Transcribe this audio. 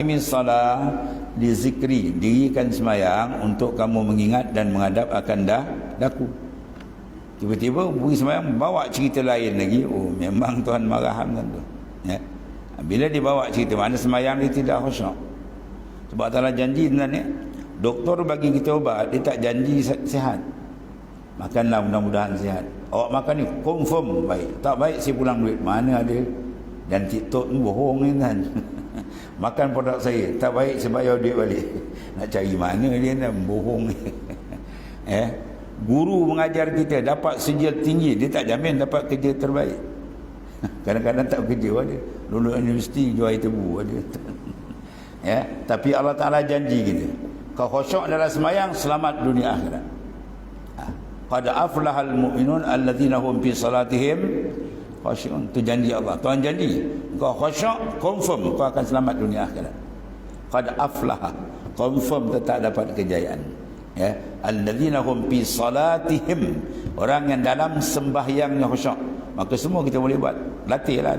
Min salah di zikri, dirikan semayang untuk kamu mengingat dan menghadap akan daku. Tiba-tiba pergi semayang bawa cerita lain lagi. Oh, memang Tuhan marah kan tu. Ya. Bila dibawa cerita mana semayang dia tidak khusyuk. Sebab Allah janji sebenarnya doktor bagi kita ubat, dia tak janji sihat. Makanlah mudah-mudahan sihat. Awak makan ni confirm baik. Tak baik saya pulang duit. Mana ada. Dan TikTok ni bohong ni kan. Makan produk saya tak baik saya bayar duit balik. Nak cari mana dia nak bohong. Guru mengajar kita dapat sijil tinggi, dia tak jamin dapat kerja terbaik. Kadang-kadang tak kerja ada. Lulus universiti jual tebu ada. Tapi Allah Taala janji kita. Kau khusyuk dalam semayang, selamat dunia akhirat. Qad aflahal mu'minun alladzina hum fi salatihim khusyuk. Itu janji Allah. Tuhan janji kau khusyuk, confirm kau akan selamat dunia akhirat. Qad aflaha, confirm tetap dapat kejayaan. Alladzina hum fi salatihim, orang yang dalam sembahyangnya khusyuk. Maka semua kita boleh buat. Latihlah.